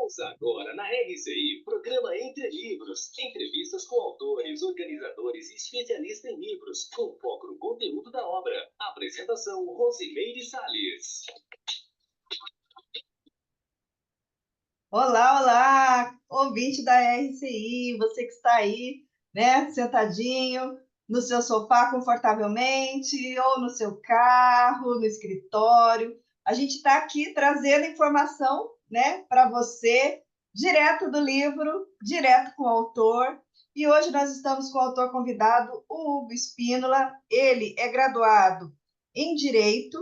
Ouça agora na RCI, programa Entre Livros. Entrevistas com autores, organizadores e especialistas em livros, com foco no conteúdo da obra. Apresentação, Rosimeire Salles. Olá, olá, ouvinte da RCI, você que está aí, né, sentadinho no seu sofá confortavelmente, ou no seu carro, no escritório. A gente está aqui trazendo informação, né, para você, direto do livro, direto com o autor. E hoje nós estamos com o autor convidado, o Hugo Spínola. Ele é graduado em Direito,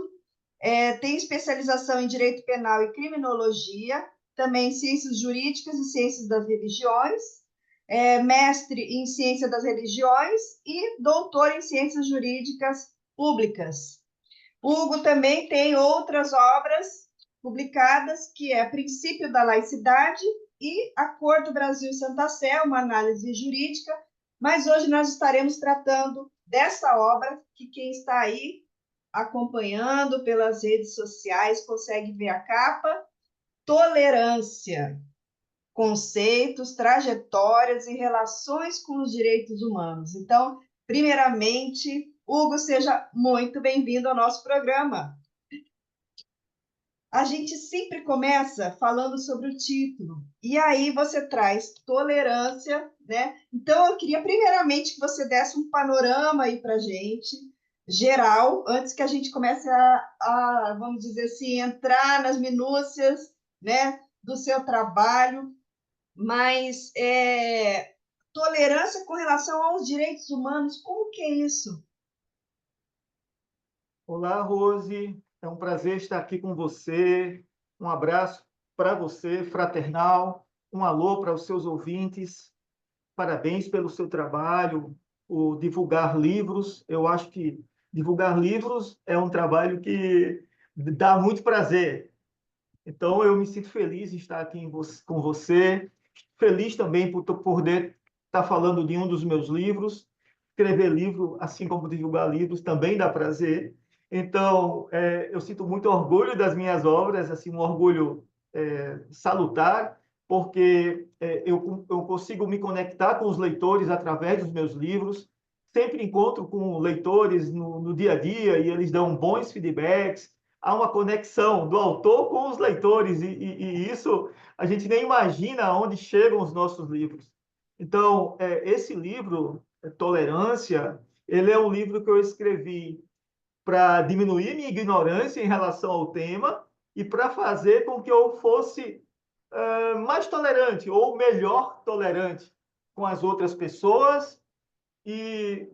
tem especialização em Direito Penal e Criminologia, também em Ciências Jurídicas e Ciências das Religiões, mestre em Ciência das Religiões e doutor em Ciências Jurídicas Públicas. Hugo também tem outras obras publicadas, que é Princípio da Laicidade e Acordo Brasil-Santa Sé, uma análise jurídica, mas hoje nós estaremos tratando dessa obra, que quem está aí acompanhando pelas redes sociais consegue ver a capa: Tolerância, conceitos, trajetórias e relações com os direitos humanos. Então, primeiramente, Hugo, seja muito bem-vindo ao nosso programa. A gente sempre começa falando sobre o título, e aí você traz tolerância, né? Então, eu queria primeiramente que você desse um panorama aí para a gente, geral, antes que a gente comece vamos dizer assim, entrar nas minúcias, né, do seu trabalho, mas tolerância com relação aos direitos humanos, como que é isso? Olá, Rose. É um prazer estar aqui com você. Um abraço para você, fraternal. Um alô para os seus ouvintes. Parabéns pelo seu trabalho, o divulgar livros. Eu acho que divulgar livros é um trabalho que dá muito prazer. Então, eu me sinto feliz de estar aqui com você. Feliz também por poder estar falando de um dos meus livros. Escrever livro, assim como divulgar livros, também dá prazer. Então, eu sinto muito orgulho das minhas obras, assim, um orgulho salutar, porque eu consigo me conectar com os leitores através dos meus livros. Sempre encontro com leitores no dia a dia e eles dão bons feedbacks. Há uma conexão do autor com os leitores, e isso a gente nem imagina aonde chegam os nossos livros. Então, esse livro, Tolerância, ele é um livro que eu escrevi para diminuir minha ignorância em relação ao tema e para fazer com que eu fosse mais tolerante ou melhor tolerante com as outras pessoas e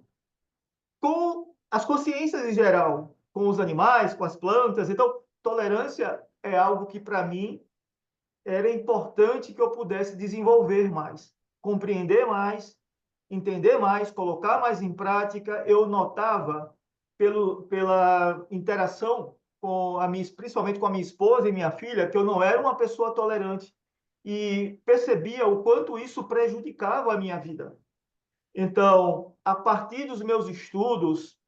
com as consciências em geral, com os animais, com as plantas. Então, tolerância é algo que, para mim, era importante que eu pudesse desenvolver mais, compreender mais, entender mais, colocar mais em prática. Eu notava, pela interação principalmente com a minha esposa e minha filha, que eu não era uma pessoa tolerante e percebia o quanto isso prejudicava a minha vida. Então, a partir dos meus estudos,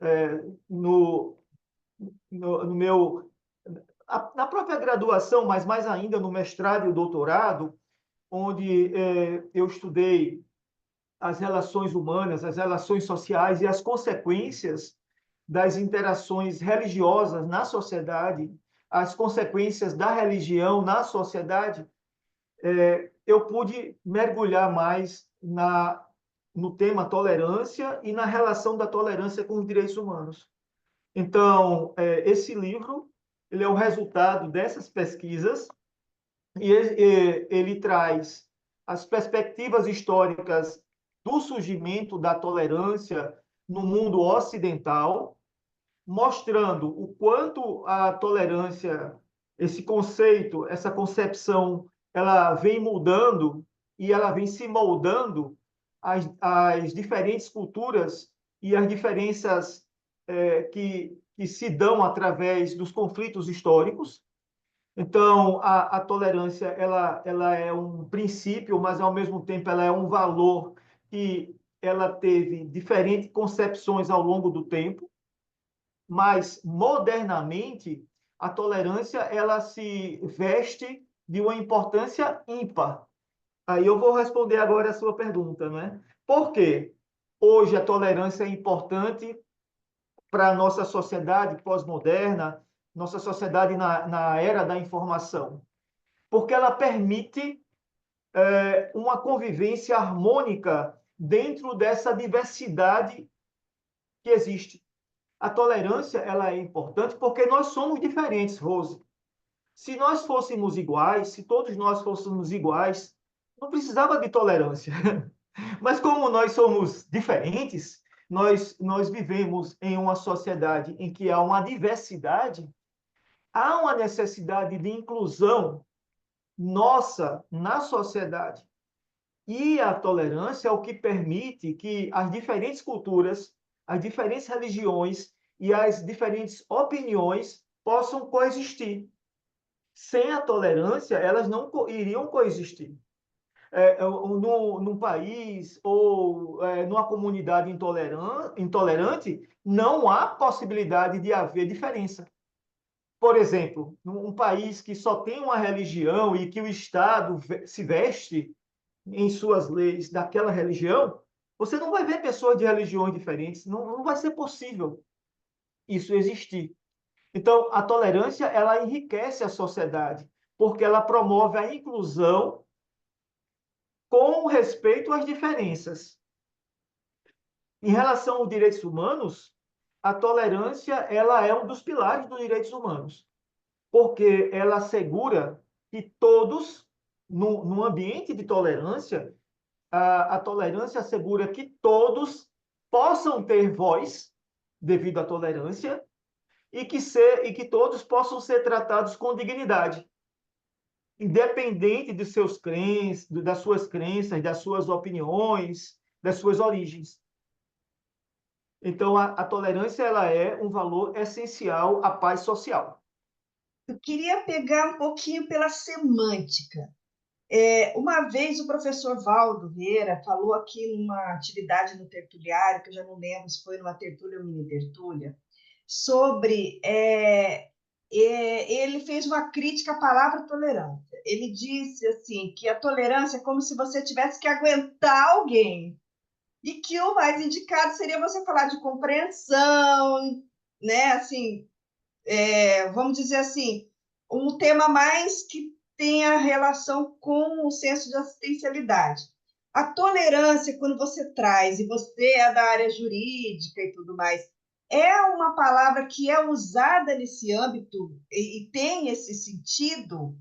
no meu, na própria graduação, mas mais ainda no mestrado e doutorado, onde eu estudei as relações humanas, as relações sociais e as consequências das interações religiosas na sociedade, as consequências da religião na sociedade, eu pude mergulhar mais no tema tolerância e na relação da tolerância com os direitos humanos. Então, esse livro ele é o resultado dessas pesquisas e ele traz as perspectivas históricas do surgimento da tolerância no mundo ocidental, mostrando o quanto a tolerância, esse conceito, essa concepção, ela vem mudando e ela vem se moldando às diferentes culturas e às diferenças que se dão através dos conflitos históricos. Então, a tolerância ela é um princípio, mas, ao mesmo tempo, ela é um valor que ela teve diferentes concepções ao longo do tempo, mas, modernamente, a tolerância ela se veste de uma importância ímpar. Aí eu vou responder agora a sua pergunta, né? Por quê? Hoje a tolerância é importante para a nossa sociedade pós-moderna, nossa sociedade na era da informação, porque ela permite uma convivência harmônica dentro dessa diversidade que existe. A tolerância ela é importante porque nós somos diferentes, Rose. Se nós fôssemos iguais, se todos nós fôssemos iguais, não precisava de tolerância. Mas como nós somos diferentes, nós vivemos em uma sociedade em que há uma diversidade, há uma necessidade de inclusão nossa na sociedade. E a tolerância é o que permite que as diferentes culturas, as diferentes religiões e as diferentes opiniões possam coexistir. Sem a tolerância, elas não iriam coexistir. Num país ou numa comunidade intolerante, não há possibilidade de haver diferença. Por exemplo, num país que só tem uma religião e que o Estado se veste em suas leis daquela religião, você não vai ver pessoas de religiões diferentes, não vai ser possível isso existir. Então, a tolerância, ela enriquece a sociedade, porque ela promove a inclusão com respeito às diferenças. Em relação aos direitos humanos, a tolerância ela é um dos pilares dos direitos humanos, porque ela assegura que todos, num ambiente de tolerância, a tolerância assegura que todos possam ter voz devido à tolerância e que todos possam ser tratados com dignidade, independente de seus das suas crenças, das suas opiniões, das suas origens. Então, a tolerância ela é um valor essencial à paz social. Eu queria pegar um pouquinho pela semântica. Uma vez o professor Valdo Vieira falou aqui numa atividade no tertuliário, que eu já não lembro se foi numa tertúlia ou mini tertúlia, sobre ele fez uma crítica à palavra tolerância. Ele disse assim que a tolerância é como se você tivesse que aguentar alguém e que o mais indicado seria você falar de compreensão, né? Assim, vamos dizer assim, um tema mais que tenha relação com o senso de assistencialidade. A tolerância, quando você traz, e você é da área jurídica e tudo mais, é uma palavra que é usada nesse âmbito e tem esse sentido?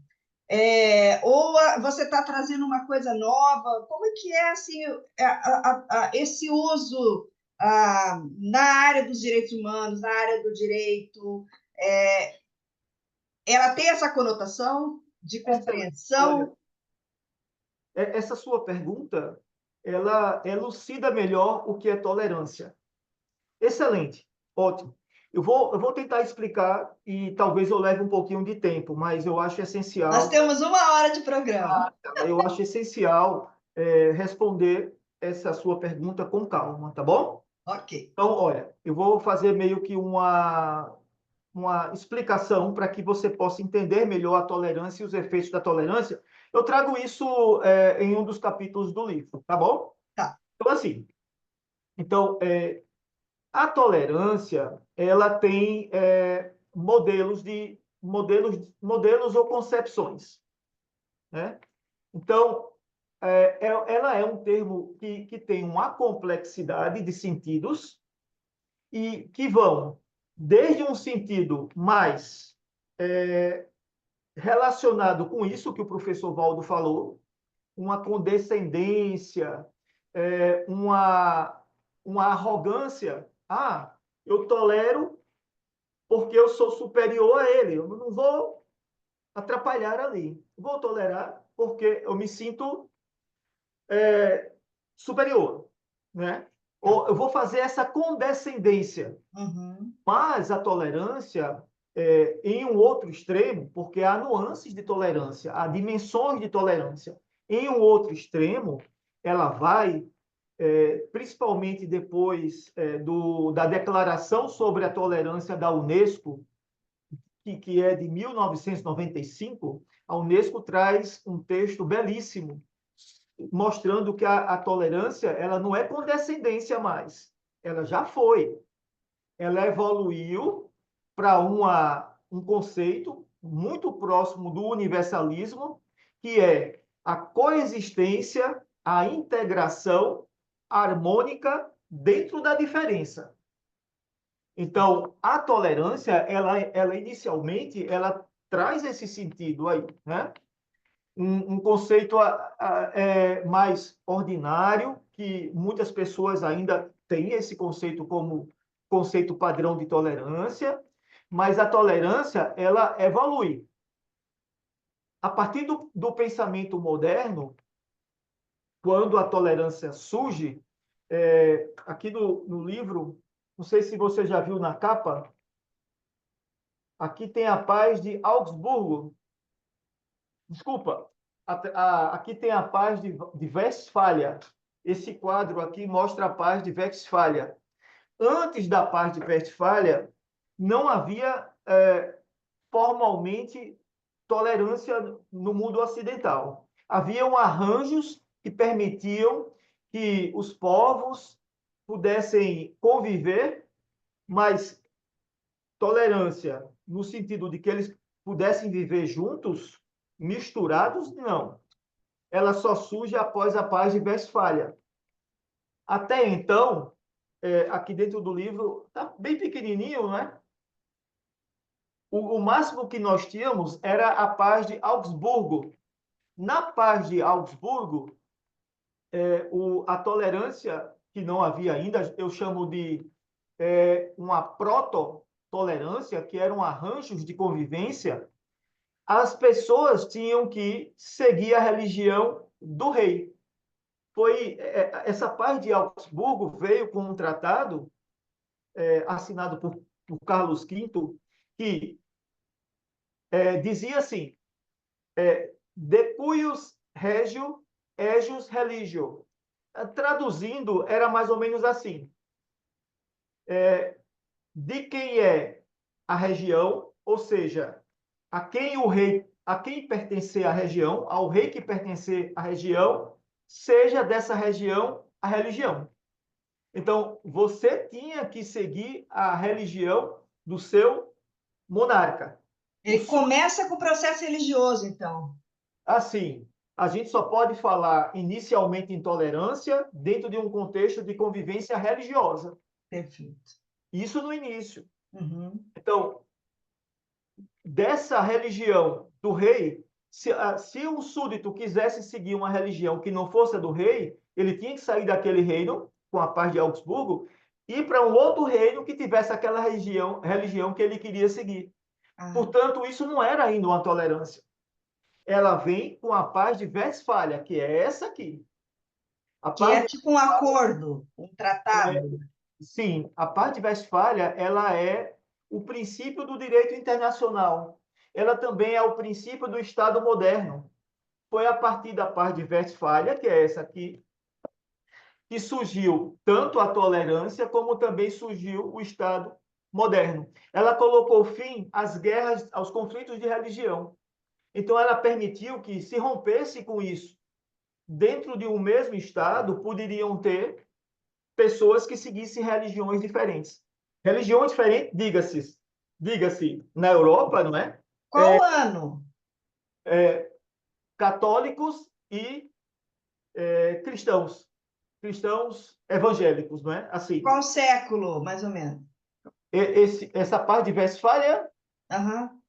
Ou você está trazendo uma coisa nova? Como é que é assim, esse uso na área dos direitos humanos, na área do direito? Ela tem essa conotação de compreensão? Olha, essa sua pergunta, ela elucida melhor o que é tolerância. Excelente, ótimo. Eu vou tentar explicar e talvez eu leve um pouquinho de tempo, mas eu acho essencial. Nós temos 1 hora de programa. Eu acho essencial responder essa sua pergunta com calma, tá bom? Ok. Então, olha, eu vou fazer meio que uma explicação para que você possa entender melhor a tolerância e os efeitos da tolerância. Eu trago isso em um dos capítulos do livro, tá bom? Tá. Então, assim, a tolerância, ela tem modelos ou concepções, né? Então, ela é um termo que tem uma complexidade de sentidos e que vão desde um sentido mais relacionado com isso que o professor Valdo falou, uma condescendência, uma arrogância. Ah, eu tolero porque eu sou superior a ele, eu não vou atrapalhar ali. Vou tolerar porque eu me sinto superior, né? Ou eu vou fazer essa condescendência. Uhum. Mas a tolerância, em um outro extremo, porque há nuances de tolerância, há dimensões de tolerância. Em um outro extremo, ela vai, principalmente depois da Declaração sobre a Tolerância da Unesco, que é de 1995, A Unesco traz um texto belíssimo, mostrando que a tolerância ela não é condescendência mais, ela já foi. Ela evoluiu para um conceito muito próximo do universalismo, que é a coexistência, a integração harmônica dentro da diferença. Então, a tolerância, ela inicialmente, ela traz esse sentido aí, né? Um conceito mais ordinário, que muitas pessoas ainda têm esse conceito como conceito padrão de tolerância, mas a tolerância, ela evolui. A partir do pensamento moderno, quando a tolerância surge, aqui no livro, não sei se você já viu na capa, aqui tem a paz de Augsburgo. Desculpa, aqui tem a paz de Westfália. Esse quadro aqui mostra a paz de Westfália. Antes da paz de Westfália, não havia formalmente tolerância no mundo ocidental. Haviam arranjos que permitiam que os povos pudessem conviver, mas tolerância no sentido de que eles pudessem viver juntos, misturados, não. Ela só surge após a paz de Westfália. Até então, aqui dentro do livro, está bem pequenininho, né? O máximo que nós tínhamos era a paz de Augsburgo. Na paz de Augsburgo, a tolerância, que não havia ainda, eu chamo de uma proto-tolerância, que eram arranjos de convivência, as pessoas tinham que seguir a religião do rei. Essa paz de Augsburgo veio com um tratado assinado por Carlos V, que dizia assim, de cuius regio ejus religio. Traduzindo, era mais ou menos assim, de quem é a região, ou seja, a quem pertencer a região, ao rei que pertencer à região, seja dessa região a religião. Então, você tinha que seguir a religião do seu monarca. Ele começa com o processo religioso, então. Assim, a gente só pode falar inicialmente em tolerância dentro de um contexto de convivência religiosa. Perfeito. Isso no início. Uhum. Então, dessa religião do rei, se um súdito quisesse seguir uma religião que não fosse a do rei, ele tinha que sair daquele reino, com a paz de Augsburgo, e ir para um outro reino que tivesse aquela religião que ele queria seguir. Portanto, isso não era ainda uma tolerância. Ela vem com a paz de Westfália, que é essa aqui. Que é tipo um acordo, um tratado. Sim, a paz de Westfália, ela é o princípio do direito internacional. Ela também é o princípio do Estado moderno. Foi a partir da paz de Westfália, que é essa aqui, que surgiu tanto a tolerância como também surgiu o Estado moderno. Ela colocou fim às guerras, aos conflitos de religião. Então, ela permitiu que se rompesse com isso. Dentro de um mesmo Estado, poderiam ter pessoas que seguissem religiões diferentes. Religiões diferentes, diga-se, na Europa, não é? Qual ano? Católicos e cristãos. Cristãos evangélicos, não é? Assim. Qual século, mais ou menos? Essa parte de Westfália, Uhum.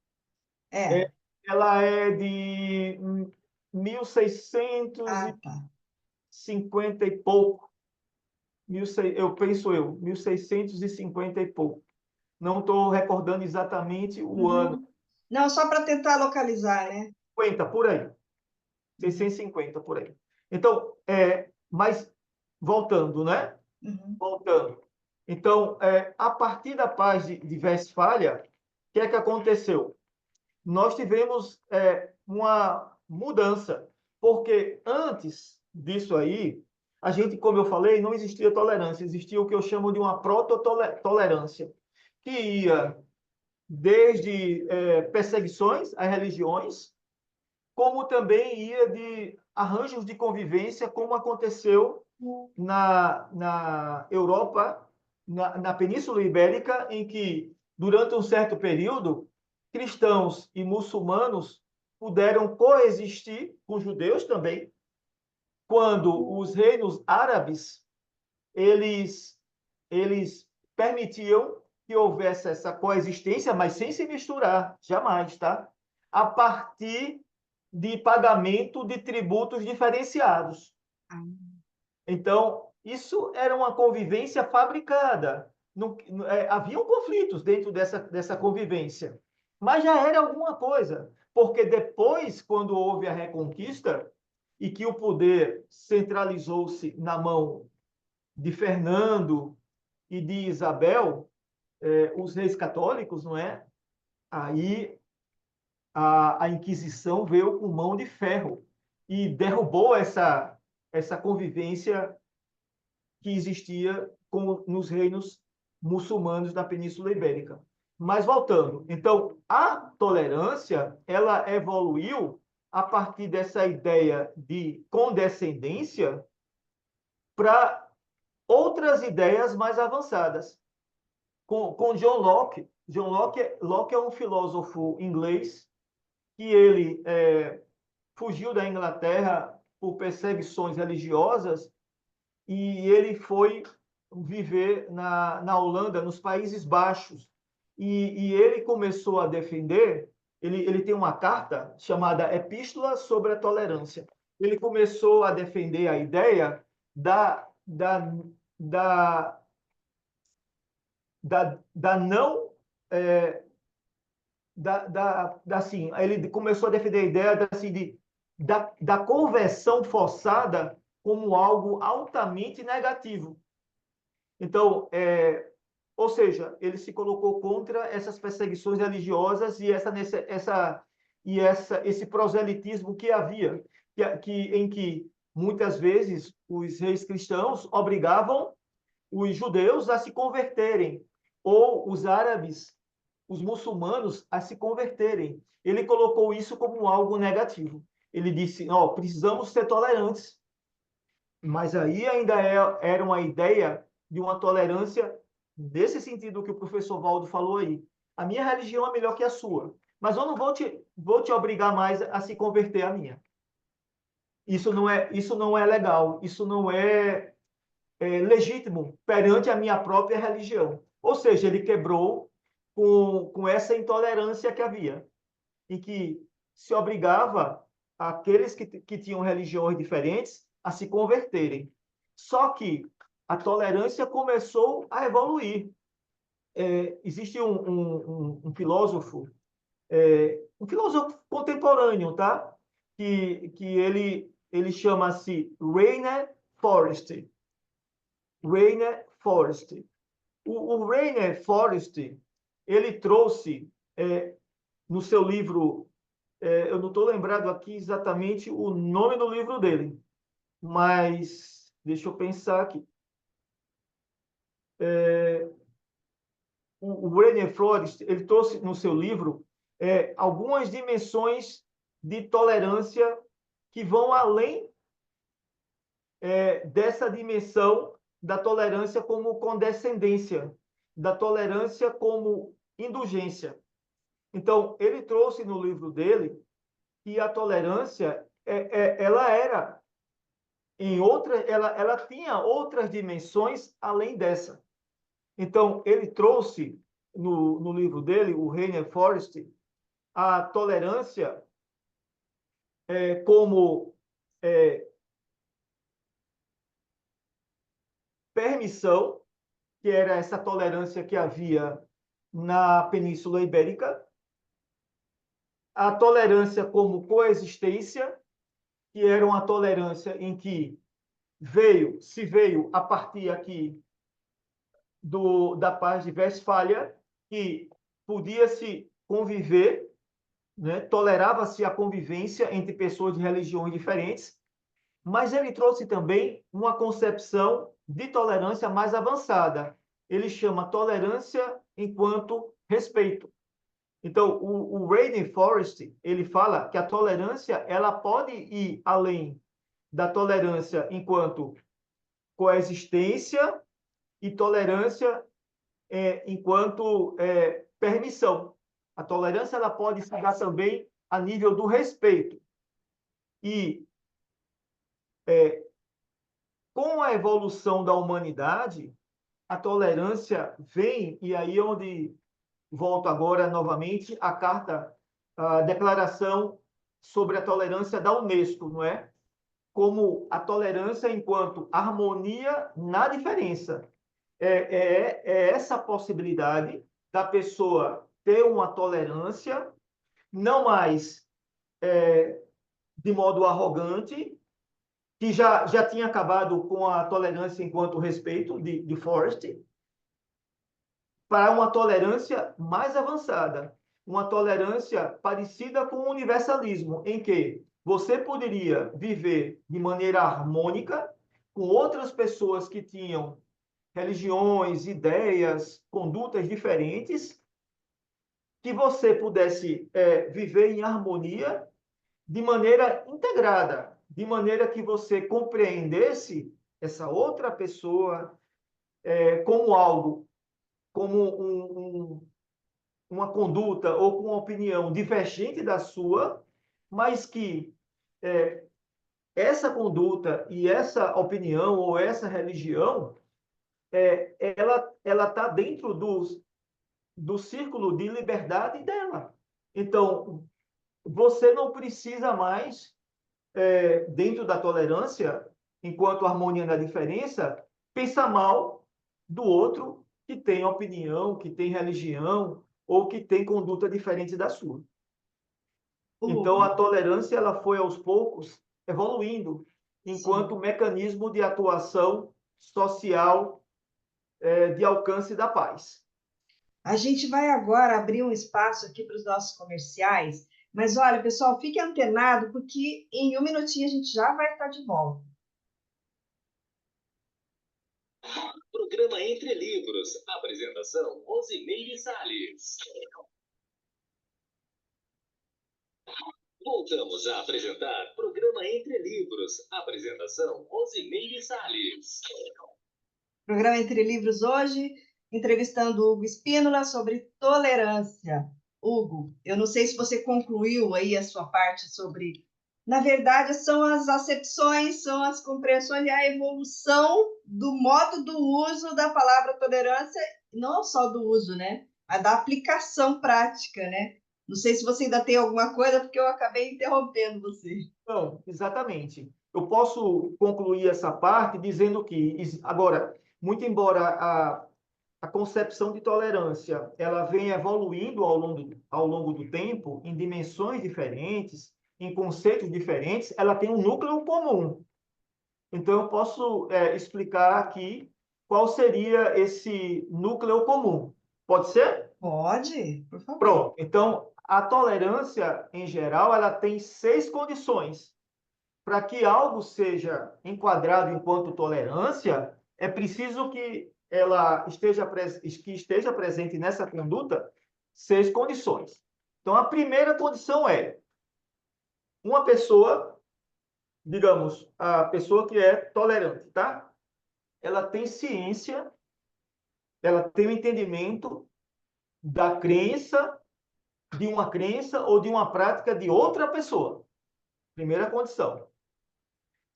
ela é de 1650 tá. e pouco. Eu penso 1650 e pouco. Não estou recordando exatamente o ano. Não, só para tentar localizar, né? 50, por aí. 650, por aí. Então, mas voltando, né? Voltando. Então, a partir da paz de Westfália, o que é que aconteceu? Nós tivemos uma mudança, porque antes disso aí, a gente, como eu falei, não existia tolerância, existia o que eu chamo de uma proto-tolerância, que ia desde perseguições às religiões, como também ia de arranjos de convivência, como aconteceu na Europa, na Península Ibérica, em que, durante um certo período, cristãos e muçulmanos puderam coexistir com judeus também, quando os reinos árabes eles permitiam que houvesse essa coexistência, mas sem se misturar, jamais, tá? A partir de pagamento de tributos diferenciados. Então, isso era uma convivência fabricada. Não, haviam conflitos dentro dessa convivência, mas já era alguma coisa, porque depois, quando houve a Reconquista e que o poder centralizou-se na mão de Fernando e de Isabel, os reis católicos, não é? Aí a Inquisição veio com mão de ferro e derrubou essa convivência que existia nos reinos muçulmanos da Península Ibérica. Mas voltando, então a tolerância ela evoluiu a partir dessa ideia de condescendência para outras ideias mais avançadas. Com John Locke. Locke é um filósofo inglês que ele fugiu da Inglaterra por perseguições religiosas e ele foi viver na Holanda, nos Países Baixos. E ele começou a defender, ele tem uma carta chamada Epístola sobre a Tolerância. Ele começou a defender a ideia da não assim, ele começou a defender a ideia assim, da conversão forçada como algo altamente negativo. Então, ou seja, ele se colocou contra essas perseguições religiosas e esse proselitismo que havia, em que muitas vezes os reis cristãos obrigavam os judeus a se converterem, ou os árabes, os muçulmanos, a se converterem. Ele colocou isso como algo negativo. Ele disse, precisamos ser tolerantes. Mas aí ainda era uma ideia de uma tolerância nesse sentido que o professor Valdo falou aí. A minha religião é melhor que a sua, mas eu não vou te obrigar mais a se converter à minha. Isso não é legal, isso não é legítimo perante a minha própria religião. Ou seja, ele quebrou com essa intolerância que havia, em que se obrigava aqueles que tinham religiões diferentes a se converterem. Só que a tolerância começou a evoluir. Existe um filósofo contemporâneo, tá? Que ele chama-se Rainer Forrest. Rainer Forrest. O Rainer Forrest, ele trouxe no seu livro, eu não estou lembrado aqui exatamente o nome do livro dele, mas deixa eu pensar aqui. O Rainer Forrest, ele trouxe no seu livro algumas dimensões de tolerância que vão além dessa dimensão da tolerância como condescendência, da tolerância como indulgência. Então, ele trouxe no livro dele que a tolerância ela era ela tinha outras dimensões além dessa. Então, ele trouxe no livro dele, o Rainer Forrest, a tolerância como permissão, que era essa tolerância que havia na Península Ibérica, a tolerância como coexistência, que era uma tolerância em que se veio a partir aqui da Paz de Westfália, que podia-se conviver, né? Tolerava-se a convivência entre pessoas de religiões diferentes, mas ele trouxe também uma concepção de tolerância mais avançada. Ele chama tolerância enquanto respeito. Então, o Raiden Forrest, ele fala que a tolerância ela pode ir além da tolerância enquanto coexistência e tolerância enquanto permissão. A tolerância ela pode se dar também a nível do respeito. E com a evolução da humanidade, a tolerância vem, e aí é onde volto agora novamente à carta, a declaração sobre a tolerância da Unesco, não é? Como a tolerância enquanto harmonia na diferença. É essa possibilidade da pessoa ter uma tolerância, não mais de modo arrogante, que já tinha acabado com a tolerância enquanto respeito de Forrest, para uma tolerância mais avançada, uma tolerância parecida com o universalismo, em que você poderia viver de maneira harmônica com outras pessoas que tinham religiões, ideias, condutas diferentes, que você pudesse viver em harmonia de maneira integrada, de maneira que você compreendesse essa outra pessoa como algo, como uma conduta ou com uma opinião divergente da sua, mas que essa conduta e essa opinião ou essa religião, ela está dentro do círculo de liberdade dela. Então, você não precisa mais, dentro da tolerância, enquanto harmonia na diferença, pensar mal do outro que tem opinião, que tem religião ou que tem conduta diferente da sua. Então, a tolerância ela foi, aos poucos, evoluindo enquanto mecanismo de atuação social de alcance da paz. A gente vai agora abrir um espaço aqui para os nossos comerciais, mas olha, pessoal, fique antenado, porque em um minutinho a gente já vai estar de volta. Programa Entre Livros. Apresentação, Rosimeire Salles. Voltamos a apresentar Programa Entre Livros. Apresentação, Rosimeire Salles. Programa Entre Livros hoje, entrevistando o Hugo Espínola sobre tolerância. Hugo, eu não sei se você concluiu aí a sua parte sobre... Na verdade, são as acepções, são as compreensões e a evolução do modo do uso da palavra tolerância, não só do uso, né? Mas da aplicação prática, né? Não sei se você ainda tem alguma coisa, porque eu acabei interrompendo você. Não, exatamente. Eu posso concluir essa parte dizendo que, agora, muito embora a concepção de tolerância ela vem evoluindo ao longo do tempo, em dimensões diferentes, em conceitos diferentes, ela tem um núcleo comum. Então, eu posso explicar aqui qual seria esse núcleo comum. Pode ser? Pode, por favor. Pronto. Então, a tolerância, em geral, ela tem 6 condições. Para que algo seja enquadrado enquanto tolerância, é preciso que esteja presente nessa conduta 6 condições. Então, a primeira condição é uma pessoa, digamos, a pessoa que é tolerante, tá? Ela tem ciência, ela tem o entendimento da crença, de uma crença ou de uma prática de outra pessoa. Primeira condição.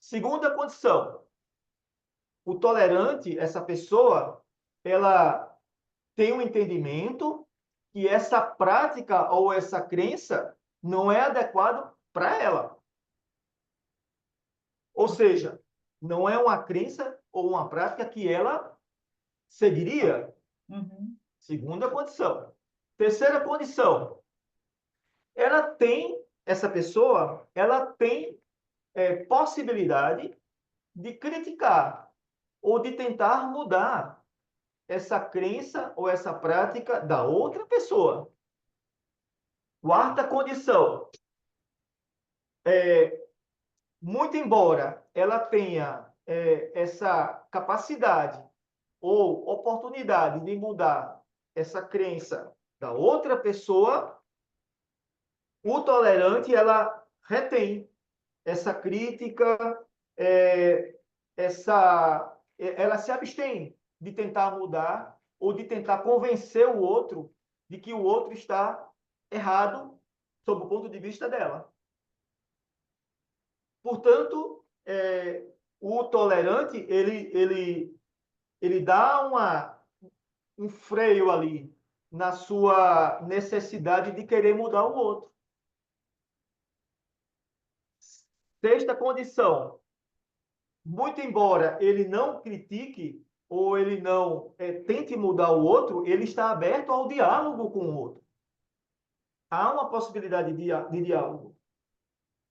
Segunda condição, o tolerante, essa pessoa, ela tem um entendimento que essa prática ou essa crença não é adequado para ela. Ou seja, não é uma crença ou uma prática que ela seguiria. Uhum. Segunda condição. Terceira condição, essa pessoa, ela tem possibilidade de criticar ou de tentar mudar essa crença ou essa prática da outra pessoa. Quarta condição, muito embora ela tenha essa capacidade ou oportunidade de mudar essa crença da outra pessoa, O tolerante, ela retém essa crítica, ela se abstém de tentar mudar ou de tentar convencer o outro de que o outro está errado sob o ponto de vista dela. Portanto, o tolerante, ele dá um freio ali na sua necessidade de querer mudar o outro. Sexta condição, muito embora ele não critique ou ele não tente mudar o outro, ele está aberto ao diálogo com o outro. Há uma possibilidade de diálogo.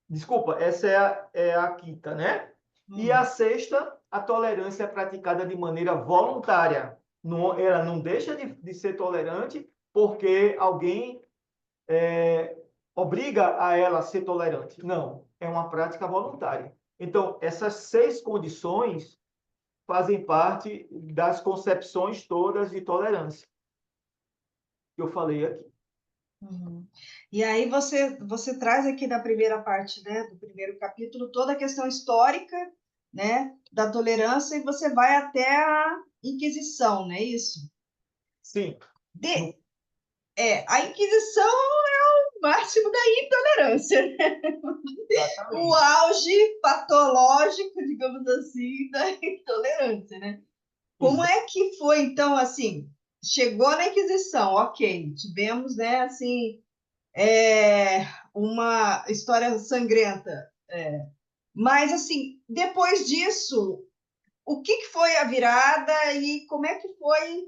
Desculpa, essa é a quinta, né? E a sexta, a tolerância é praticada de maneira voluntária. Não, ela não deixa de ser tolerante porque alguém obriga a ela a ser tolerante. Não, é uma prática voluntária. Então, essas 6 condições fazem parte das concepções todas de tolerância que eu falei aqui. Uhum. E aí você traz aqui na primeira parte, né, do primeiro capítulo, toda a questão histórica, né, da tolerância, e você vai até a Inquisição, não é isso? Sim. A Inquisição é o máximo da intolerância, né? O Exatamente. auge patológico, digamos assim, da intolerância, né? Como é que foi, então, assim, chegou na Inquisição, ok, tivemos, né, assim, uma história sangrenta, mas, assim, depois disso, o que foi a virada e como é que foi,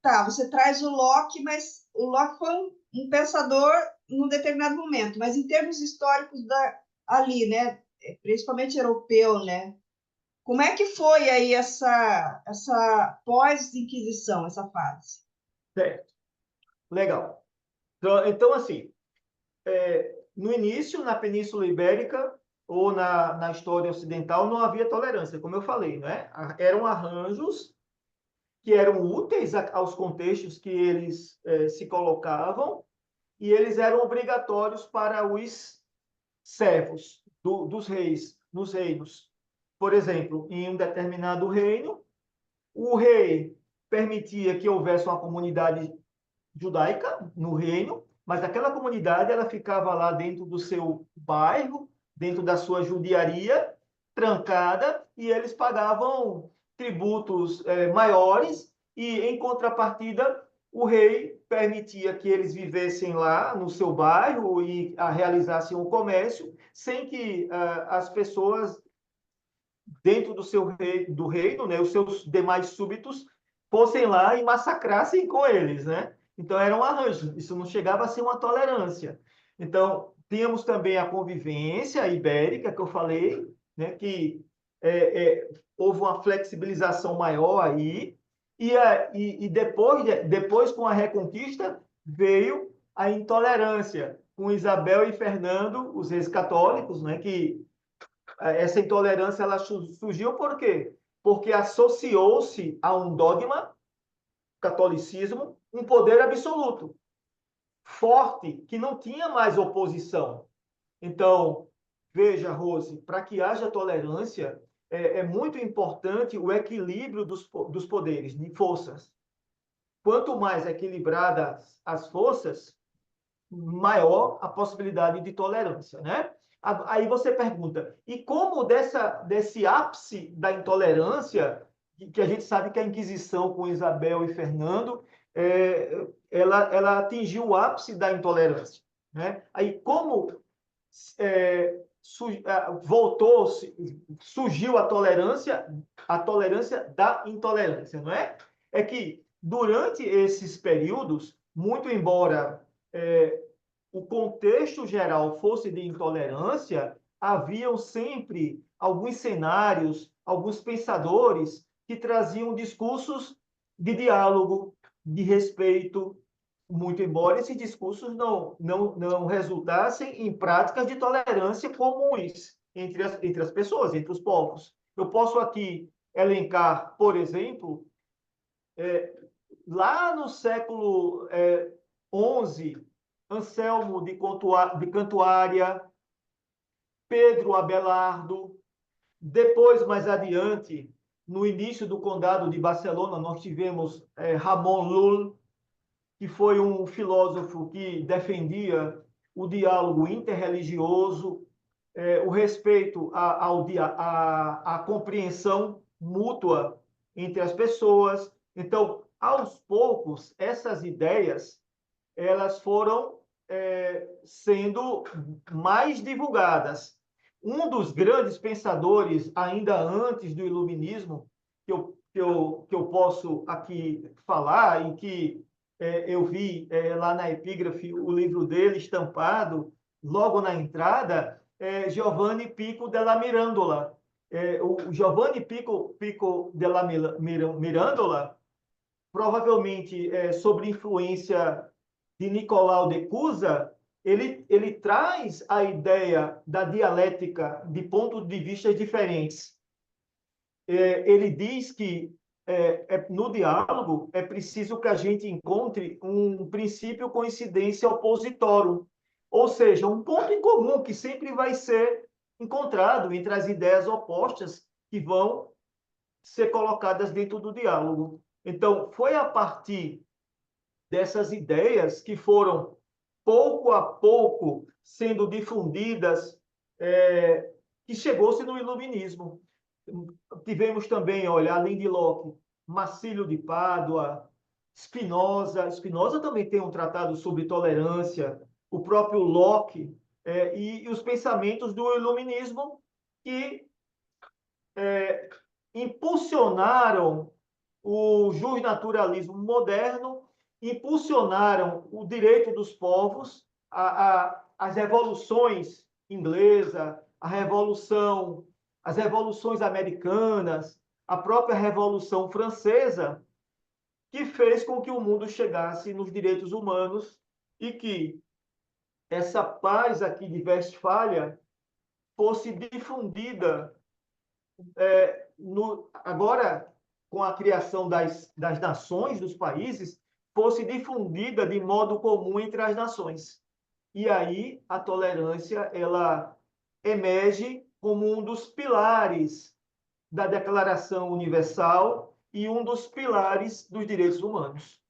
tá, você traz o Locke, mas o Locke foi um pensador num determinado momento, mas em termos históricos ali, né, principalmente europeu, né, como é que foi aí essa pós-Inquisição, essa fase? Certo. Legal. Então assim, no início, na Península Ibérica ou na história ocidental, não havia tolerância, como eu falei, né? Eram arranjos que eram úteis aos contextos que eles se colocavam e eles eram obrigatórios para os servos dos reis, nos reinos. Por exemplo, em um determinado reino, o rei permitia que houvesse uma comunidade judaica no reino, mas aquela comunidade ela ficava lá dentro do seu bairro, dentro da sua judiaria, trancada, e eles pagavam tributos maiores, e em contrapartida o rei permitia que eles vivessem lá no seu bairro e realizassem o comércio, sem que as pessoas dentro do reino, né, os seus demais súbitos fossem lá e massacrassem com eles, né? Então era um arranjo, isso não chegava a ser uma tolerância. Então tínhamos também a convivência ibérica que eu falei, né, que houve uma flexibilização maior aí e depois com a Reconquista veio a intolerância com Isabel e Fernando, os reis católicos, né, que essa intolerância ela surgiu por quê? Porque associou-se a um dogma, catolicismo, um poder absoluto, forte, que não tinha mais oposição. Então, veja, Rose, para que haja tolerância, é muito importante o equilíbrio dos poderes, de forças. Quanto mais equilibradas as forças, maior a possibilidade de tolerância, né? Aí você pergunta, e como desse ápice da intolerância, que a gente sabe que a Inquisição com Isabel e Fernando, ela atingiu o ápice da intolerância, né? Aí como surgiu a tolerância da intolerância, não é? É que durante esses períodos, muito embora o contexto geral fosse de intolerância, haviam sempre alguns cenários, alguns pensadores que traziam discursos de diálogo, de respeito, muito embora esses discursos não resultassem em práticas de tolerância comuns entre as pessoas, entre os povos. Eu posso aqui elencar, por exemplo, lá no século XI, Anselmo de Cantuária, Pedro Abelardo. Depois, mais adiante, no início do condado de Barcelona, nós tivemos Ramon Llull, que foi um filósofo que defendia o diálogo interreligioso, o respeito à compreensão mútua entre as pessoas. Então, aos poucos, essas ideias elas foram sendo mais divulgadas. Um dos grandes pensadores, ainda antes do Iluminismo, que eu posso aqui falar, e que eu vi lá na epígrafe o livro dele estampado, logo na entrada, Giovanni Pico della Mirandola. O Giovanni Pico della Mirandola, provavelmente sobre influência de Nicolau de Cusa, ele traz a ideia da dialética de pontos de vista diferentes. Ele diz que no diálogo é preciso que a gente encontre um princípio coincidência opositório, ou seja, um ponto em comum que sempre vai ser encontrado entre as ideias opostas que vão ser colocadas dentro do diálogo. Então, foi a partir dessas ideias que foram, pouco a pouco, sendo difundidas, que chegou-se no Iluminismo. Tivemos também, olha, além de Locke, Marcílio de Pádua, Spinoza. Spinoza também tem um tratado sobre tolerância, o próprio Locke, e os pensamentos do Iluminismo que impulsionaram o justnaturalismo moderno, impulsionaram o direito dos povos, as revoluções inglesa, as revoluções americanas, a própria Revolução Francesa, que fez com que o mundo chegasse nos direitos humanos e que essa paz aqui de Westfália fosse difundida agora, com a criação das nações, dos países, fosse difundida de modo comum entre as nações. E aí a tolerância ela emerge como um dos pilares da Declaração Universal e um dos pilares dos direitos humanos.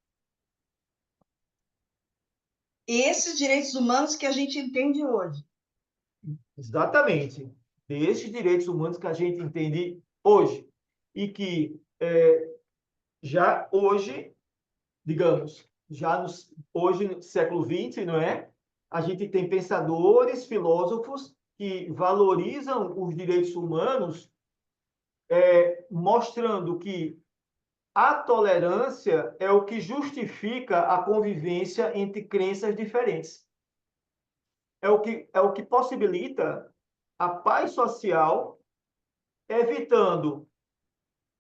Esses direitos humanos que a gente entende hoje. Exatamente. Desses direitos humanos que a gente entende hoje. E que já hoje, digamos, hoje, no século XX, não é? A gente tem pensadores, filósofos que valorizam os direitos humanos, mostrando que a tolerância é o que justifica a convivência entre crenças diferentes. É o que possibilita a paz social, evitando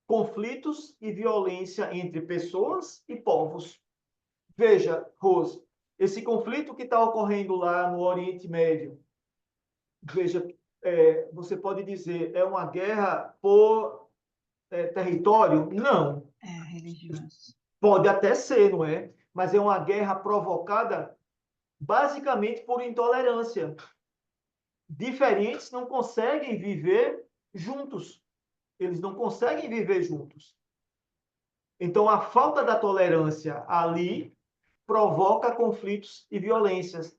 conflitos e violência entre pessoas e povos. Veja, Rose, esse conflito que está ocorrendo lá no Oriente Médio, veja, você pode dizer, é uma guerra por território? Não. Religioso. Pode até ser, não é? Mas é uma guerra provocada basicamente por intolerância. Diferentes não conseguem viver juntos. Eles não conseguem viver juntos. Então, a falta da tolerância ali provoca conflitos e violências,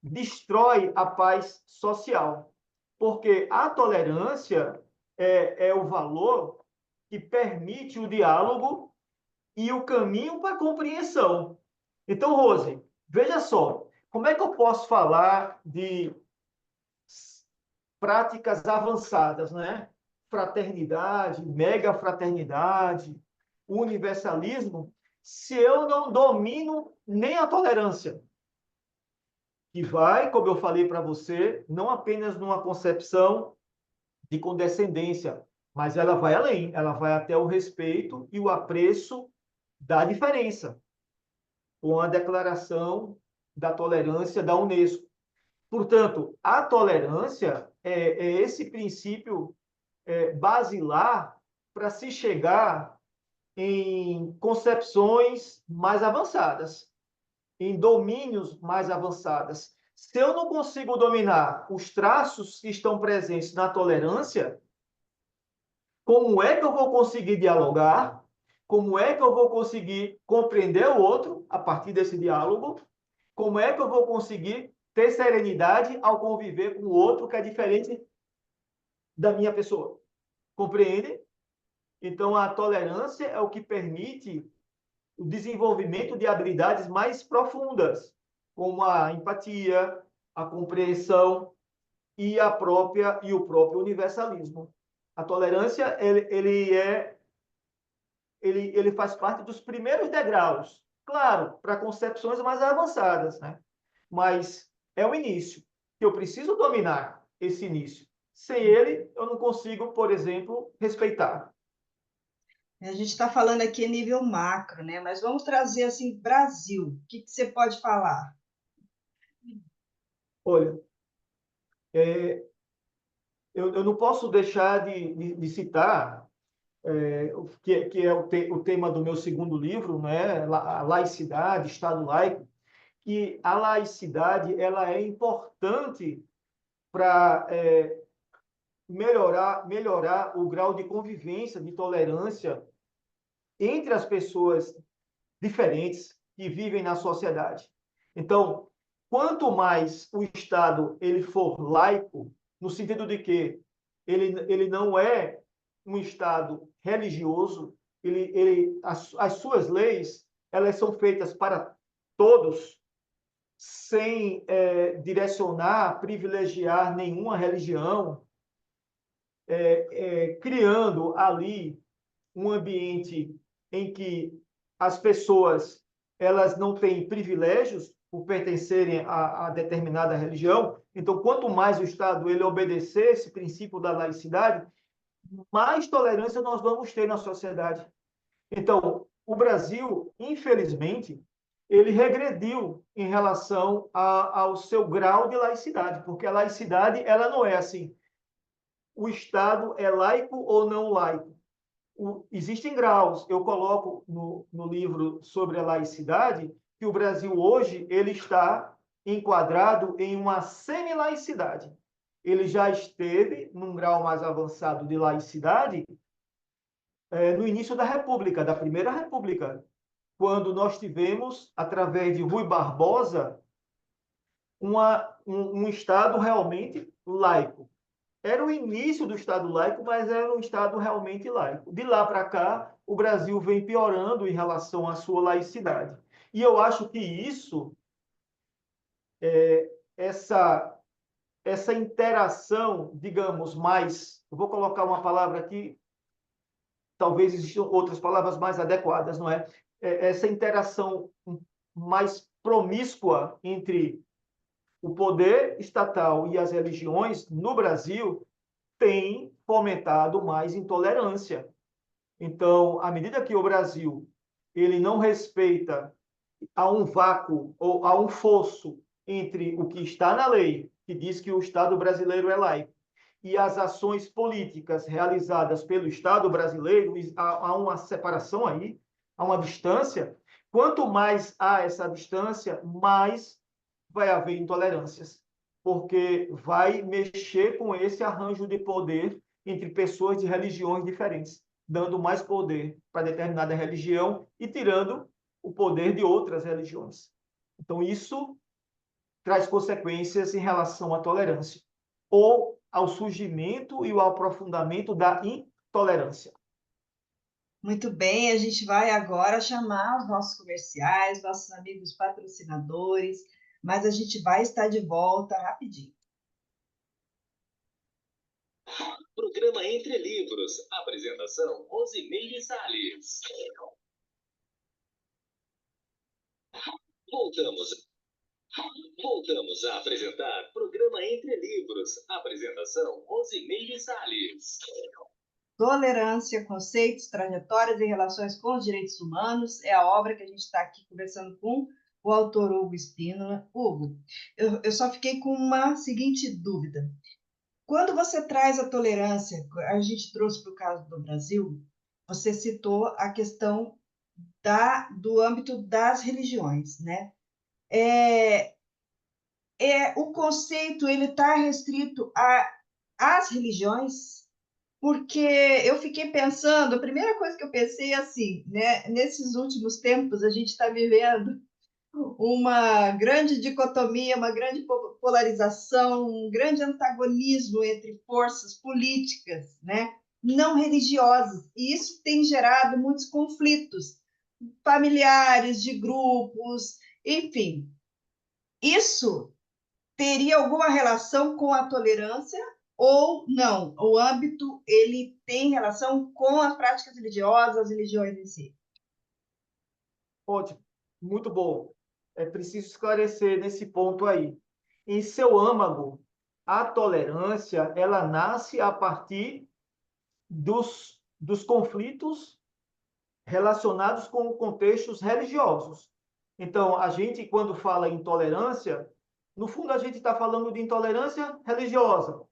destrói a paz social, porque a tolerância é o valor que permite o diálogo e o caminho para a compreensão. Então, Rose, veja só, como é que eu posso falar de práticas avançadas, né? Fraternidade, mega fraternidade, universalismo, se eu não domino nem a tolerância, que vai, como eu falei para você, não apenas numa concepção de condescendência, mas ela vai além, ela vai até o respeito e o apreço da diferença, com a declaração da tolerância da Unesco. Portanto, a tolerância é esse princípio basilar para se chegar em concepções mais avançadas. em domínios mais avançados. Se eu não consigo dominar os traços que estão presentes na tolerância, como é que eu vou conseguir dialogar? Como é que eu vou conseguir compreender o outro a partir desse diálogo? Como é que eu vou conseguir ter serenidade ao conviver com o outro que é diferente da minha pessoa? Compreende? Então, a tolerância é o que permite o desenvolvimento de habilidades mais profundas, como a empatia, a compreensão e o próprio universalismo. A tolerância ele faz parte dos primeiros degraus, claro, para concepções mais avançadas, né? Mas é o início, que eu preciso dominar esse início. Sem ele, eu não consigo, por exemplo, respeitar. A gente está falando aqui a nível macro, né? Mas vamos trazer assim, Brasil. O que você pode falar? Olha, eu não posso deixar de citar que é o tema do meu segundo livro, né? A laicidade, Estado laico, que a laicidade ela é importante para melhorar o grau de convivência, de tolerância entre as pessoas diferentes que vivem na sociedade. Então, quanto mais o Estado ele for laico, no sentido de que ele não é um Estado religioso, as suas leis elas são feitas para todos, sem direcionar, privilegiar nenhuma religião, criando ali um ambiente em que as pessoas elas não têm privilégios por pertencerem a determinada religião. Então, quanto mais o Estado ele obedecer esse princípio da laicidade, mais tolerância nós vamos ter na sociedade. Então, o Brasil, infelizmente, ele regrediu em relação ao seu grau de laicidade, porque a laicidade ela não é assim, o Estado é laico ou não laico. Existem graus. Eu coloco no livro sobre a laicidade que o Brasil hoje ele está enquadrado em uma semi-laicidade. Ele já esteve num grau mais avançado de laicidade no início da República, da Primeira República, quando nós tivemos, através de Rui Barbosa, um Estado realmente laico. Era o início do Estado laico, mas era um Estado realmente laico. De lá para cá, o Brasil vem piorando em relação à sua laicidade. E eu acho que isso, essa, essa interação, digamos, mais. Eu vou colocar uma palavra aqui, talvez existam outras palavras mais adequadas, não é? Essa interação mais promíscua entre o poder estatal e as religiões no Brasil tem fomentado mais intolerância. Então, à medida que o Brasil ele não respeita a um vácuo ou a um fosso entre o que está na lei, que diz que o Estado brasileiro é laico, e as ações políticas realizadas pelo Estado brasileiro, há uma separação aí, há uma distância. Quanto mais há essa distância, mais vai haver intolerâncias, porque vai mexer com esse arranjo de poder entre pessoas de religiões diferentes, dando mais poder para determinada religião e tirando o poder de outras religiões. Então, isso traz consequências em relação à tolerância ou ao surgimento e ao aprofundamento da intolerância. Muito bem, a gente vai agora chamar os nossos comerciais, nossos amigos patrocinadores, mas a gente vai estar de volta rapidinho. Programa Entre Livros. Apresentação: Rosimeire Salles. Voltamos a apresentar Programa Entre Livros. Apresentação: Rosimeire Salles. Tolerância, conceitos, trajetórias e relações com os direitos humanos é a obra que a gente está aqui conversando com o autor Hugo Espínola. Hugo, eu só fiquei com uma seguinte dúvida. Quando você traz a tolerância, a gente trouxe para o caso do Brasil, você citou a questão do âmbito das religiões, né? é, o conceito ele está restrito às religiões, porque eu fiquei pensando, a primeira coisa que eu pensei é assim, né, nesses últimos tempos a gente está vivendo uma grande dicotomia, uma grande polarização, um grande antagonismo entre forças políticas, né, não religiosas, e isso tem gerado muitos conflitos familiares, de grupos, enfim. Isso teria alguma relação com a tolerância ou não? O âmbito ele tem relação com as práticas religiosas, as religiões em si. Ótimo, muito bom. É preciso esclarecer nesse ponto aí. Em seu âmago, a tolerância, ela nasce a partir dos conflitos relacionados com contextos religiosos. Então, a gente, quando fala em tolerância, no fundo, a gente está falando de intolerância religiosa.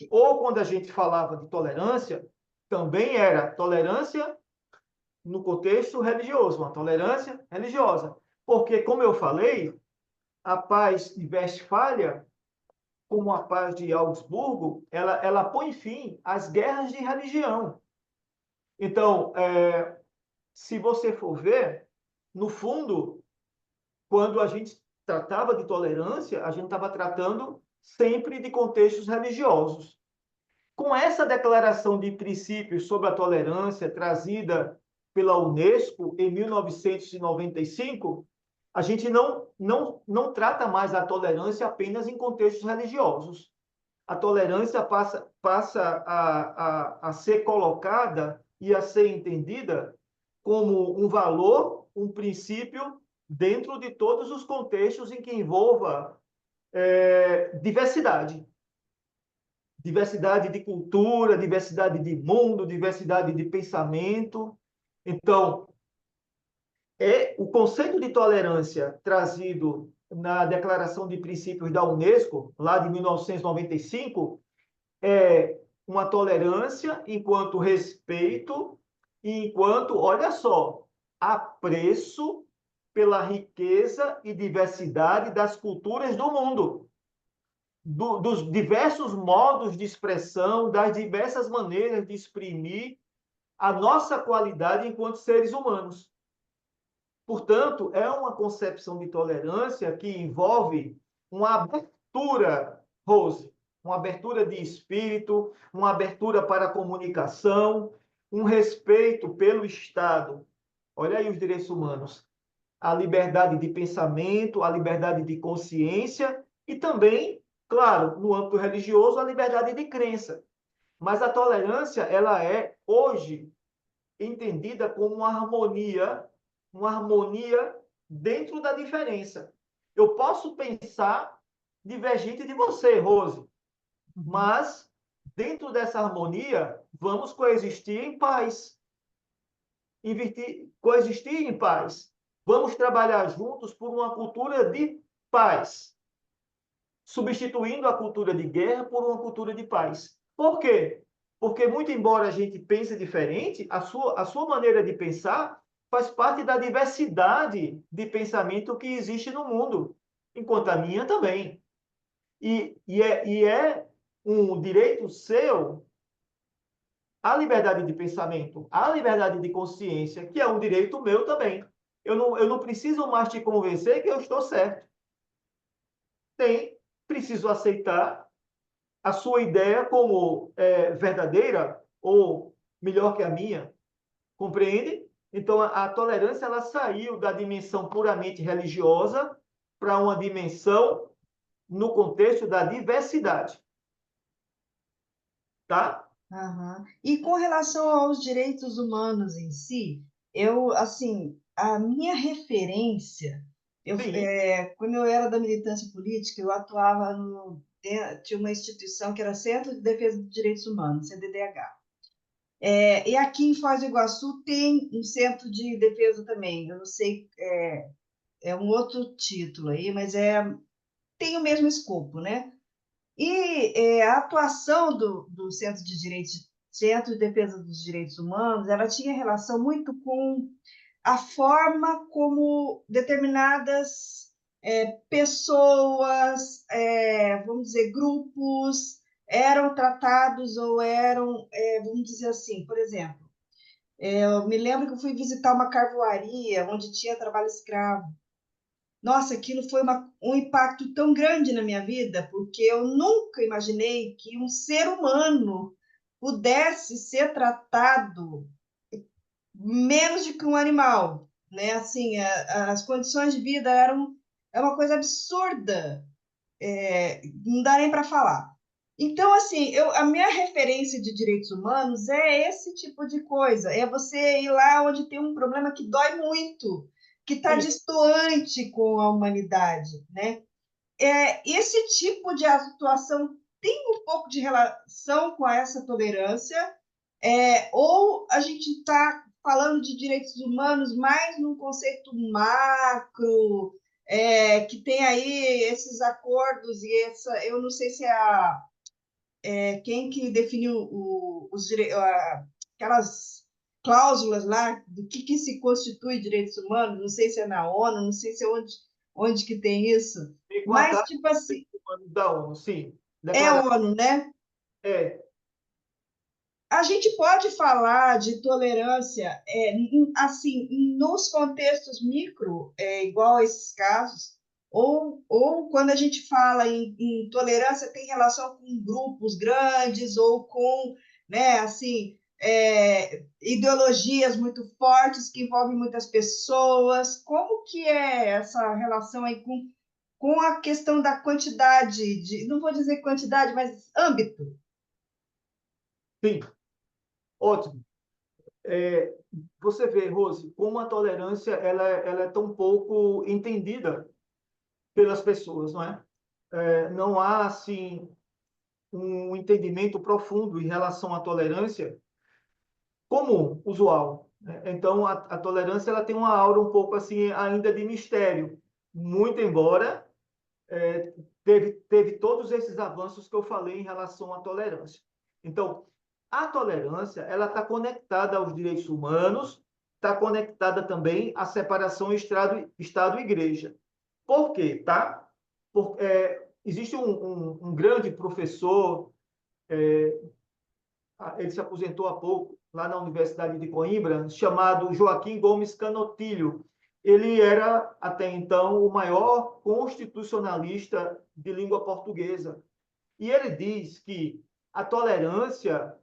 Ou quando a gente falava de tolerância, também era tolerância no contexto religioso, uma tolerância religiosa. Porque, como eu falei, a paz de Westfália, como a paz de Augsburgo, ela põe fim às guerras de religião. Então, se você for ver, no fundo, quando a gente tratava de tolerância, a gente estava tratando sempre de contextos religiosos. Com essa declaração de princípios sobre a tolerância trazida pela Unesco em 1995, a gente não trata mais a tolerância apenas em contextos religiosos. A tolerância passa a ser colocada e a ser entendida como um valor, um princípio, dentro de todos os contextos em que envolva diversidade. Diversidade de cultura, diversidade de mundo, diversidade de pensamento. Então, o conceito de tolerância trazido na Declaração de Princípios da Unesco, lá de 1995, é uma tolerância enquanto respeito e enquanto, olha só, apreço pela riqueza e diversidade das culturas do mundo, dos diversos modos de expressão, das diversas maneiras de exprimir a nossa qualidade enquanto seres humanos. Portanto, é uma concepção de tolerância que envolve uma abertura, Rose, uma abertura de espírito, uma abertura para a comunicação, um respeito pelo Estado. Olha aí os direitos humanos. A liberdade de pensamento, a liberdade de consciência e também, claro, no âmbito religioso, a liberdade de crença. Mas a tolerância, ela é, hoje, entendida como uma harmonia dentro da diferença. Eu posso pensar divergente de você, Rose, mas dentro dessa harmonia, vamos coexistir em paz. Coexistir em paz. Vamos trabalhar juntos por uma cultura de paz, substituindo a cultura de guerra por uma cultura de paz. Por quê? Porque, muito embora a gente pense diferente, a sua maneira de pensar faz parte da diversidade de pensamento que existe no mundo, enquanto a minha também. E é um direito seu a liberdade de pensamento, a liberdade de consciência, que é um direito meu também. Eu não preciso mais te convencer que eu estou certo. Preciso aceitar a sua ideia como verdadeira ou melhor que a minha, compreende? Então, a tolerância ela saiu da dimensão puramente religiosa para uma dimensão no contexto da diversidade. Tá? Uhum. E com relação aos direitos humanos em si, eu, assim, a minha referência, Sim. quando eu era da militância política, eu atuava tinha uma instituição que era Centro de Defesa dos Direitos Humanos, CDDH. E aqui em Foz do Iguaçu tem um centro de defesa também, eu não sei, é um outro título aí, mas tem o mesmo escopo, né? E a atuação do Centro de Defesa dos Direitos Humanos, ela tinha relação muito com a forma como determinadas pessoas, vamos dizer, grupos, eram tratados ou eram, vamos dizer assim, por exemplo, eu me lembro que eu fui visitar uma carvoaria onde tinha trabalho escravo. Nossa, aquilo foi um impacto tão grande na minha vida, porque eu nunca imaginei que um ser humano pudesse ser tratado menos do que um animal, né? Assim, as condições de vida é uma coisa absurda, não dá nem para falar. Então, assim, a minha referência de direitos humanos é esse tipo de coisa, é você ir lá onde tem um problema que dói muito, que está Sim, distoante com a humanidade, né? Esse tipo de atuação tem um pouco de relação com essa tolerância, ou a gente está falando de direitos humanos mais num conceito macro, que tem aí esses acordos e eu não sei se quem que definiu aquelas cláusulas lá do que se constitui direitos humanos, não sei se é na ONU, não sei se é onde que tem isso, tem com a mas Carta tipo dos assim, Direitos Humanos da ONU, sim. é Declarar. ONU, né? É, A gente pode falar de tolerância, assim, nos contextos micro, igual a esses casos, ou quando a gente fala em tolerância, tem relação com grupos grandes ou com, né, assim, ideologias muito fortes que envolvem muitas pessoas. Como que é essa relação aí com a questão da quantidade, não vou dizer quantidade, mas âmbito? sim, ótimo. É, você vê, Rose, como a tolerância ela é tão pouco entendida pelas pessoas, não é? Não há, assim, um entendimento profundo em relação à tolerância comum, usual, né? Então, a tolerância ela tem uma aura um pouco, assim, ainda de mistério, muito embora teve todos esses avanços que eu falei em relação à tolerância. Então, a tolerância ela está conectada aos direitos humanos, está conectada também à separação Estado e Igreja. Por quê? Tá? Existe um grande professor, ele se aposentou há pouco, lá na Universidade de Coimbra, chamado Joaquim Gomes Canotilho. Ele era, até então, o maior constitucionalista de língua portuguesa. E ele diz que a tolerância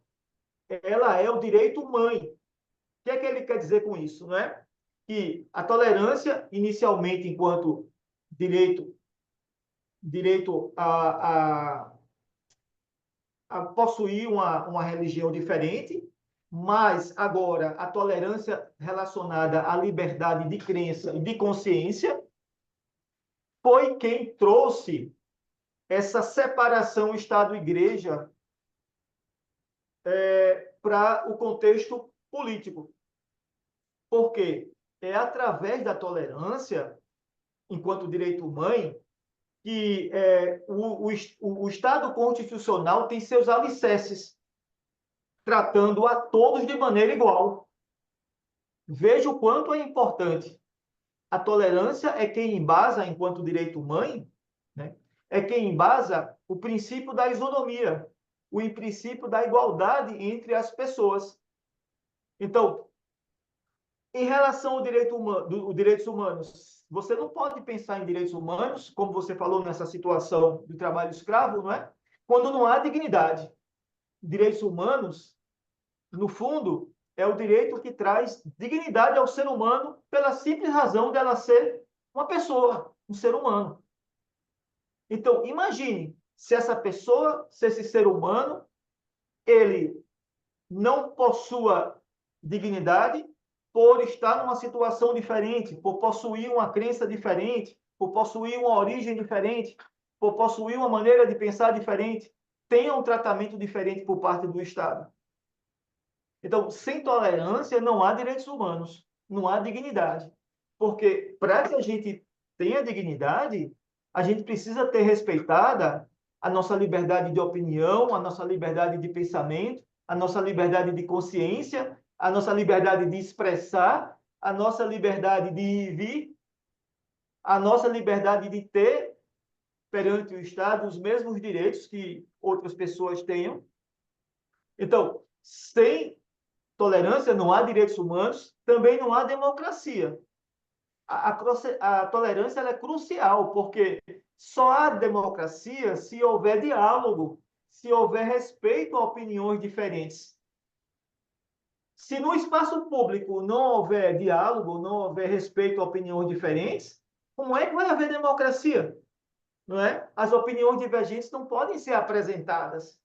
ela é o direito mãe. O que é que ele quer dizer com isso? Não é? Que a tolerância, inicialmente, enquanto direito a possuir uma religião diferente, mas agora a tolerância relacionada à liberdade de crença e de consciência foi quem trouxe essa separação Estado-Igreja para o contexto político. Porque é através da tolerância, enquanto direito mãe, que o Estado constitucional tem seus alicerces, tratando a todos de maneira igual. Veja o quanto é importante. A tolerância é quem embasa, enquanto direito mãe, né? É quem embasa o princípio da isonomia, o princípio da igualdade entre as pessoas. Então, em relação ao direitos humanos, você não pode pensar em direitos humanos, como você falou nessa situação do trabalho escravo, não é? Quando não há dignidade. Direitos humanos, no fundo, é o direito que traz dignidade ao ser humano pela simples razão dela ser uma pessoa, um ser humano. Então, imagine se essa pessoa, se esse ser humano, ele não possua dignidade por estar numa situação diferente, por possuir uma crença diferente, por possuir uma origem diferente, por possuir uma maneira de pensar diferente, tenha um tratamento diferente por parte do Estado. Então, sem tolerância não há direitos humanos, não há dignidade. Porque para que a gente tenha dignidade, a gente precisa ter respeitada a nossa liberdade de opinião, a nossa liberdade de pensamento, a nossa liberdade de consciência, a nossa liberdade de expressar, a nossa liberdade de vir a nossa liberdade de ter perante o Estado os mesmos direitos que outras pessoas tenham. Então, sem tolerância não há direitos humanos, também não há democracia. A tolerância ela é crucial, porque só há democracia se houver diálogo, se houver respeito a opiniões diferentes. Se no espaço público não houver diálogo, não houver respeito a opiniões diferentes, como é que vai haver democracia? Não é? As opiniões divergentes não podem ser apresentadas.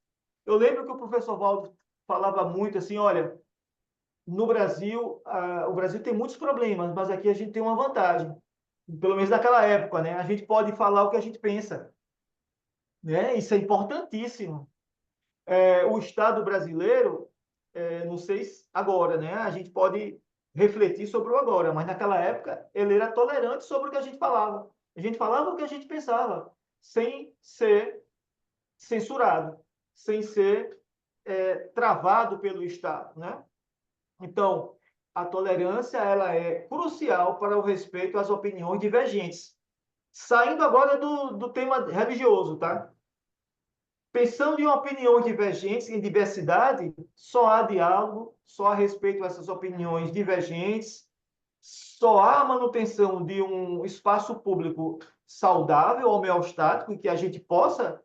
Eu lembro que o professor Valdo falava muito assim, olha, no Brasil, o Brasil tem muitos problemas, mas aqui a gente tem uma vantagem. Pelo menos naquela época, né? A gente pode falar o que a gente pensa, né? Isso é importantíssimo. O Estado brasileiro, não sei se agora, né? A gente pode refletir sobre o agora, mas naquela época ele era tolerante sobre o que a gente falava. A gente falava o que a gente pensava, sem ser censurado, sem ser travado pelo Estado, né? Então, a tolerância ela é crucial para o respeito às opiniões divergentes. Saindo agora do tema religioso, tá? Pensando em opiniões divergentes, em diversidade, só há diálogo, só há respeito a essas opiniões divergentes, só há manutenção de um espaço público saudável, homeostático, em que a gente possa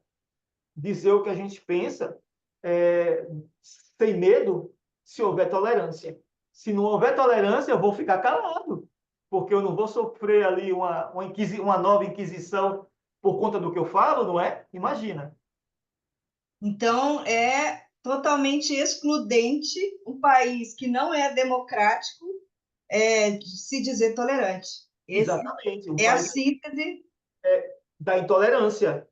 dizer o que a gente pensa, é, sem medo, se houver tolerância. Se não houver tolerância, eu vou ficar calado, porque eu não vou sofrer ali uma nova inquisição por conta do que eu falo, não é? Imagina. Então, é totalmente excludente um país que não é democrático de se dizer tolerante. Esse Exatamente, um é a país síntese. da intolerância.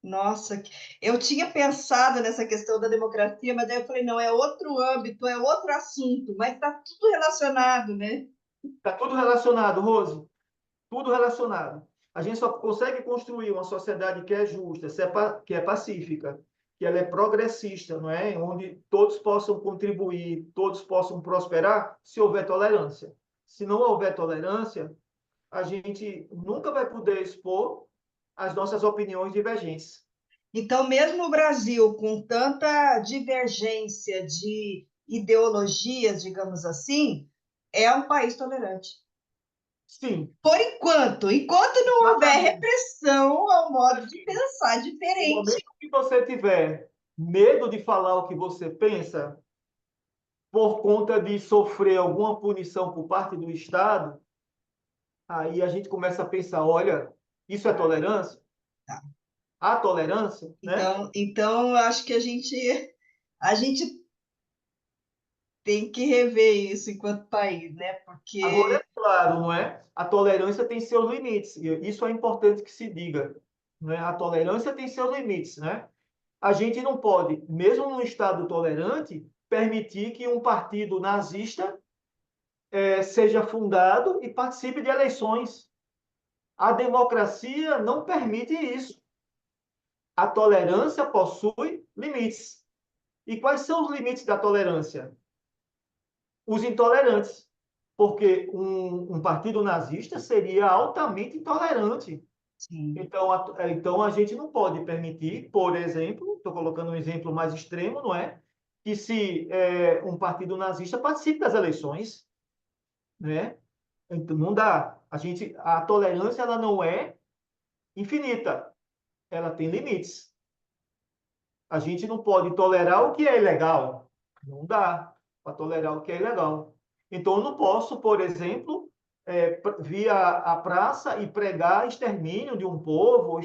Nossa, eu tinha pensado nessa questão da democracia, mas aí eu falei, não, é outro âmbito, é outro assunto, mas está tudo relacionado, né? Está tudo relacionado, Rose, tudo relacionado. A gente só consegue construir uma sociedade que é justa, que é pacífica, que ela é progressista, não é? Onde todos possam contribuir, todos possam prosperar, se houver tolerância. Se não houver tolerância, a gente nunca vai poder expor as nossas opiniões divergentes. Então, mesmo o Brasil, com tanta divergência de ideologias, digamos assim, é um país tolerante. Sim, Por enquanto não houver exatamente. repressão ao modo de pensar No diferente. momento que você tiver medo de falar o que você pensa, por conta de sofrer alguma punição por parte do Estado, aí a gente começa a pensar, olha, isso é tolerância? Tá. Há tolerância, né? Então, eu acho que a gente tem que rever isso enquanto país, né? Agora, Porque é claro, não é? A tolerância tem seus limites, e isso é importante que se diga, né? A tolerância tem seus limites, né? A gente não pode, mesmo num Estado tolerante, permitir que um partido nazista seja fundado e participe de eleições. A democracia não permite isso. A tolerância possui limites. E quais são os limites da tolerância? Os intolerantes. Porque um partido nazista seria altamente intolerante. sim, Então, a gente não pode permitir, por exemplo, estou colocando um exemplo mais extremo, não é? Que se um partido nazista participe das eleições, né? Então, não dá. A tolerância ela não é infinita, ela tem limites. A gente não pode tolerar o que é ilegal. Não dá para tolerar o que é ilegal. Então, eu não posso, por exemplo, vir à praça e pregar extermínio de um povo,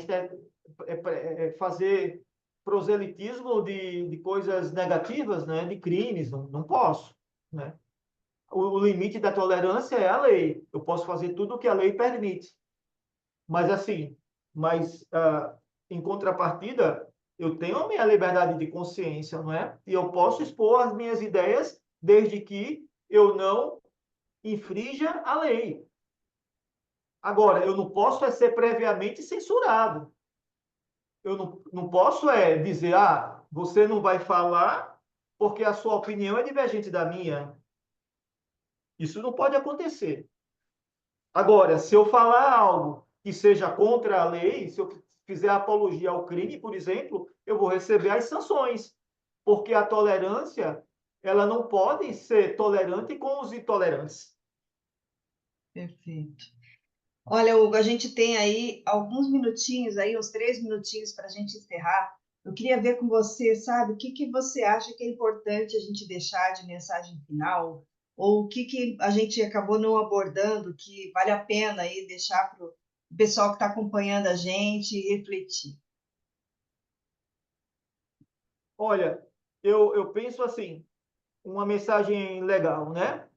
fazer proselitismo de coisas negativas, né, de crimes. Não, não posso. Né? O limite da tolerância é a lei. Eu posso fazer tudo o que a lei permite. Mas assim, em contrapartida, eu tenho a minha liberdade de consciência, não é? E eu posso expor as minhas ideias desde que eu não infrinja a lei. Agora, eu não posso ser previamente censurado. Eu não posso dizer, você não vai falar porque a sua opinião é divergente da minha. Isso não pode acontecer. Agora, se eu falar algo que seja contra a lei, se eu fizer apologia ao crime, por exemplo, eu vou receber as sanções, porque a tolerância, ela não pode ser tolerante com os intolerantes. Perfeito. Olha, Hugo, a gente tem aí alguns minutinhos, aí uns 3 minutinhos para a gente encerrar. Eu queria ver com você, sabe, o que que você acha que é importante a gente deixar de mensagem final, ou o que que a gente acabou não abordando, que vale a pena aí deixar para o pessoal que está acompanhando a gente refletir. Olha, eu penso assim, uma mensagem legal, né?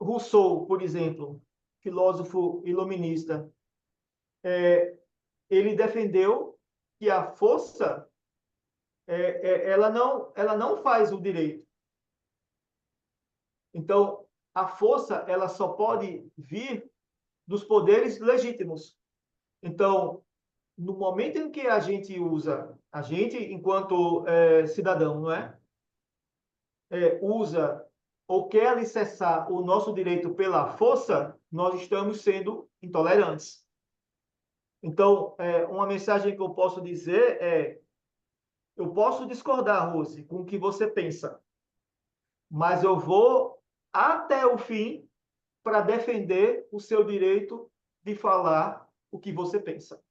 Rousseau, por exemplo, filósofo iluminista, ele defendeu que a força, ela não faz o direito. Então, a força, ela só pode vir dos poderes legítimos. Então, no momento em que a gente usa, a gente enquanto cidadão, não é? Usa ou quer alicerçar o nosso direito pela força, nós estamos sendo intolerantes. Então, uma mensagem que eu posso dizer é: eu posso discordar, Rose, com o que você pensa, mas eu vou até o fim para defender o seu direito de falar o que você pensa.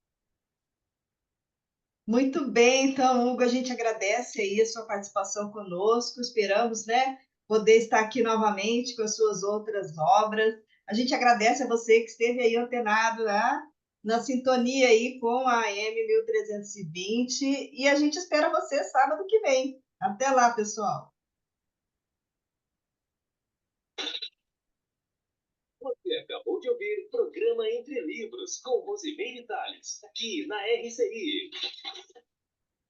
Muito bem, então, Hugo, a gente agradece aí a sua participação conosco. Esperamos, né, poder estar aqui novamente com as suas outras obras. A gente agradece a você que esteve aí antenado, né, na sintonia aí com a AM 1320 e a gente espera você sábado que vem. Até lá, pessoal. Você acabou de ouvir Programa Entre Livros, com Rosimeire Tales, aqui na RCI.